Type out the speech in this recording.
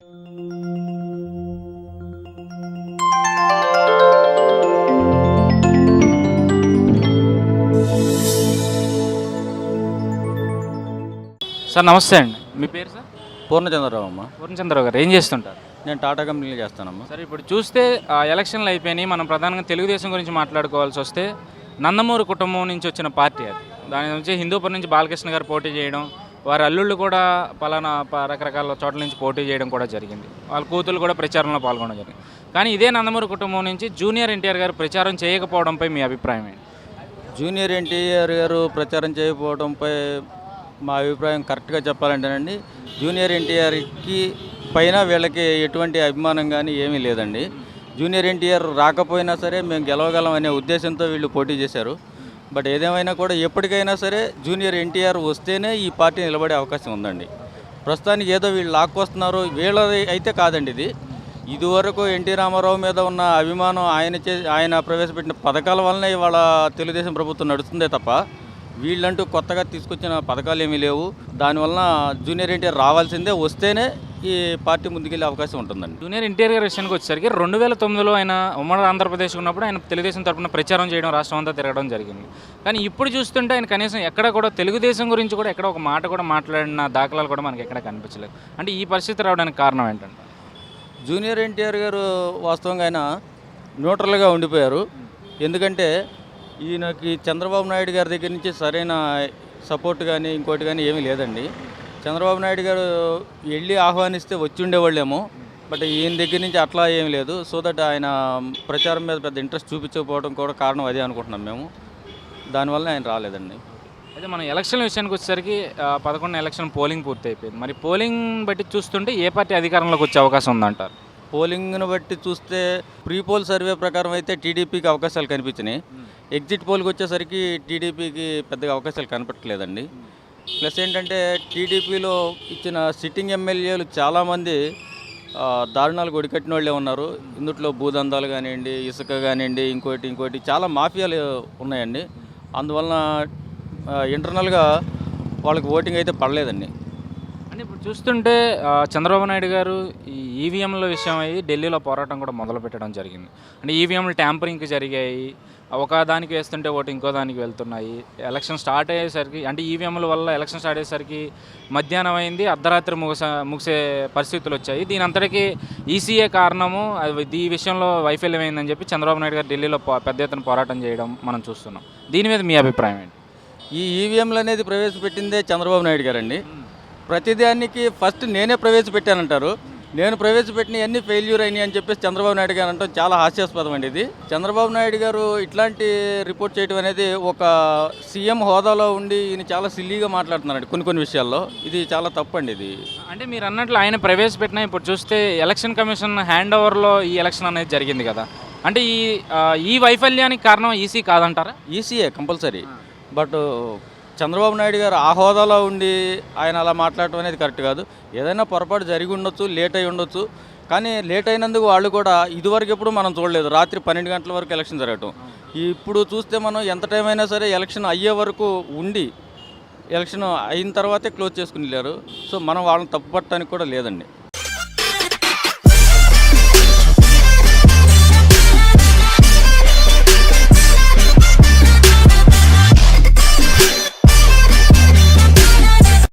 Sir నమస్తే అండి. మీ పేరు సార్? పూర్ణచంద్రరావు అమ్మ. పూర్ణచంద్రరావు గారు ఏం చేస్తుంటారు? నేను టాటా కంపెనీలో చేస్తానమ్మా. సరే, ఇప్పుడు చూస్తే ఎలక్షన్లు అయిపోయినాయి. మనం ప్రధానంగా తెలుగుదేశం గురించి మాట్లాడుకోవాల్సి వస్తే నందమూరి కుటుంబం నుంచి వచ్చిన పార్టీ అది. దాని నుంచి హిందూపురం నుంచి బాలకృష్ణ గారు పోటీ చేయడం, వారి అల్లుళ్ళు కూడా పలానా రకరకాల చోట్ల నుంచి పోటీ చేయడం కూడా జరిగింది. వాళ్ళ కూతురు కూడా ప్రచారంలో పాల్గొనడం జరిగింది. కానీ ఇదే నందమూరి కుటుంబం నుంచి జూనియర్ ఎన్టీఆర్ గారు ప్రచారం చేయకపోవడంపై మీ అభిప్రాయం ఏంటి? జూనియర్ ఎన్టీఆర్ గారు ప్రచారం చేయకపోవడంపై మా అభిప్రాయం కరెక్ట్గా చెప్పాలంటేనండి, జూనియర్ ఎన్టీఆర్కి పైన వీళ్ళకి ఎటువంటి అభిమానం కానీ ఏమీ లేదండి. జూనియర్ ఎన్టీఆర్ రాకపోయినా సరే మేము గెలవగలం అనే ఉద్దేశంతో వీళ్ళు పోటీ చేశారు. బట్ ఏదేమైనా కూడా ఎప్పటికైనా సరే జూనియర్ ఎన్టీఆర్ వస్తేనే ఈ పార్టీ నిలబడే అవకాశం ఉందండి. ప్రస్తుతానికి ఏదో వీళ్ళు లాక్కొస్తున్నారు, వీళ్ళది అయితే కాదండి. ఇదివరకు ఎన్టీ రామారావు మీద ఉన్న అభిమానం, ఆయన ప్రవేశపెట్టిన పథకాల వల్లనే ఇవాళ తెలుగుదేశం ప్రభుత్వం నడుస్తుందే తప్ప వీళ్ళంటూ కొత్తగా తీసుకొచ్చిన పథకాలు ఏమీ లేవు. దానివల్ల జూనియర్ ఎన్టీఆర్ రావాల్సిందే, వస్తేనే ఈ పార్టీ ముందుకెళ్ళే అవకాశం ఉంటుందండి. జూనియర్ ఎన్టీఆర్ గారి విషయానికి వచ్చేసరికి 2009లో ఆయన ఉమ్మడి ఆంధ్రప్రదేశ్ ఉన్నప్పుడు ఆయన తెలుగుదేశం తరఫున ప్రచారం చేయడం, రాష్ట్రం అంతా తిరగడం జరిగింది. కానీ ఇప్పుడు చూస్తుంటే ఆయన కనీసం ఎక్కడ కూడా తెలుగుదేశం గురించి కూడా ఎక్కడ ఒక మాట కూడా మాట్లాడిన దాఖలాలు కూడా మనకి ఎక్కడ కనిపించలేదు. అంటే ఈ పరిస్థితి రావడానికి కారణం ఏంటంటే, జూనియర్ ఎన్టీఆర్ గారు వాస్తవంగా ఆయన న్యూట్రల్గా ఉండిపోయారు. ఎందుకంటే ఈయనకి చంద్రబాబు నాయుడు గారి దగ్గర నుంచి సరైన సపోర్ట్ కానీ ఇంకోటి కానీ ఏమీ లేదండి. చంద్రబాబు నాయుడు గారు వెళ్ళి ఆహ్వానిస్తే వచ్చి ఉండేవాళ్ళేమో, బట్ ఈయన దగ్గర నుంచి అట్లా ఏమీ లేదు. సో దట్ ఆయన ప్రచారం మీద పెద్ద ఇంట్రెస్ట్ చూపించకపోవడం కూడా కారణం అదే అనుకుంటున్నాం మేము. దానివల్ల ఆయన రాలేదండి. అయితే మనం ఎలక్షన్ విషయానికి వచ్చేసరికి 11 ఎలక్షన్ పోలింగ్ పూర్తి అయిపోయింది. మరి పోలింగ్ బట్టి చూస్తుంటే ఏ పార్టీ అధికారంలోకి వచ్చే అవకాశం ఉందంటారు? పోలింగ్ను బట్టి చూస్తే ప్రీ పోల్ సర్వే ప్రకారం అయితే టీడీపీకి అవకాశాలు కనిపించినాయి. ఎగ్జిట్ పోల్కి వచ్చేసరికి టీడీపీకి పెద్దగా అవకాశాలు కనపట్టలేదండి. ప్లస్ ఏంటంటే టీడీపీలో ఇచ్చిన సిట్టింగ్ ఎమ్మెల్యేలు చాలామంది దారుణాలు ఒడికట్టిన వాళ్ళే ఉన్నారు. ఇందుట్లో భూదందాలు కానివ్వండి, ఇసుక కానివ్వండి, ఇంకోటి చాలా మాఫియాలు ఉన్నాయండి. అందువలన ఇంటర్నల్గా వాళ్ళకి ఓటింగ్ అయితే పడలేదండి. అంటే ఇప్పుడు చూస్తుంటే చంద్రబాబు నాయుడు గారు ఈ ఈవీఎంల విషయం అయ్యి ఢిల్లీలో పోరాటం కూడా మొదలు పెట్టడం జరిగింది. అంటే ఈవీఎంలు ట్యాంపరింగ్ జరిగాయి, ఒక దానికి వేస్తుంటే ఓటు ఇంకో దానికి వెళ్తున్నాయి. ఎలక్షన్ స్టార్ట్ అయ్యేసరికి, అంటే ఈవీఎంల వల్ల ఎలక్షన్ స్టార్ట్ అయ్యేసరికి మధ్యాహ్నం అయింది, అర్ధరాత్రి ముగిసే పరిస్థితులు వచ్చాయి. దీని అంతటికీ ఈసీఏ కారణము. ఈ విషయంలో వైఫల్యం అయిందని చెప్పి చంద్రబాబు నాయుడు గారు ఢిల్లీలో పెద్ద ఎత్తున పోరాటం చేయడం మనం చూస్తున్నాం. దీని మీద మీ అభిప్రాయం ఏంటి? ఈ ఈవీఎంలు అనేది ప్రవేశపెట్టిందే చంద్రబాబు నాయుడు గారండి. ప్రతిదానికి ఫస్ట్ నేనే ప్రవేశపెట్టానంటారు. నేను ప్రవేశపెట్టిన అన్ని ఫెయిల్యూర్ అయినాయి అని చెప్పేసి చంద్రబాబు నాయుడు గారు అంటాం చాలా హాస్యాస్పదం అండి. ఇది చంద్రబాబు నాయుడు గారు ఇట్లాంటి రిపోర్ట్ చేయడం అనేది ఒక సీఎం హోదాలో ఉండి ఈయన చాలా సిల్లీగా మాట్లాడుతున్నారండి కొన్ని విషయాల్లో. ఇది చాలా తప్పండి. ఇది అంటే మీరు అన్నట్లు ఆయన ప్రవేశపెట్టిన, ఇప్పుడు చూస్తే ఎలక్షన్ కమిషన్ హ్యాండ్ ఓవర్లో ఈ ఎలక్షన్ అనేది జరిగింది కదా. అంటే ఈ వైఫల్యానికి కారణం ఈసీ కాదంటారా? ఈసీయే కంపల్సరీ. బట్ చంద్రబాబు నాయుడు గారు ఆ హోదాలో ఉండి ఆయన అలా మాట్లాడటం అనేది కరెక్ట్ కాదు. ఏదైనా పొరపాటు జరిగి ఉండొచ్చు, లేట్ అయి ఉండొచ్చు. కానీ లేట్ అయినందుకు వాళ్ళు కూడా ఇదివరకు ఎప్పుడు మనం చూడలేదు. రాత్రి 12 గంటల వరకు ఎలక్షన్ జరగటం. ఇప్పుడు చూస్తే మనం ఎంత టైం అయినా సరే ఎలక్షన్ అయ్యే వరకు ఉండి ఎలక్షన్ అయిన తర్వాతే క్లోజ్ చేసుకుని వెళ్ళారు. సో మనం వాళ్ళని తప్పు పట్టడానికి కూడా లేదండి.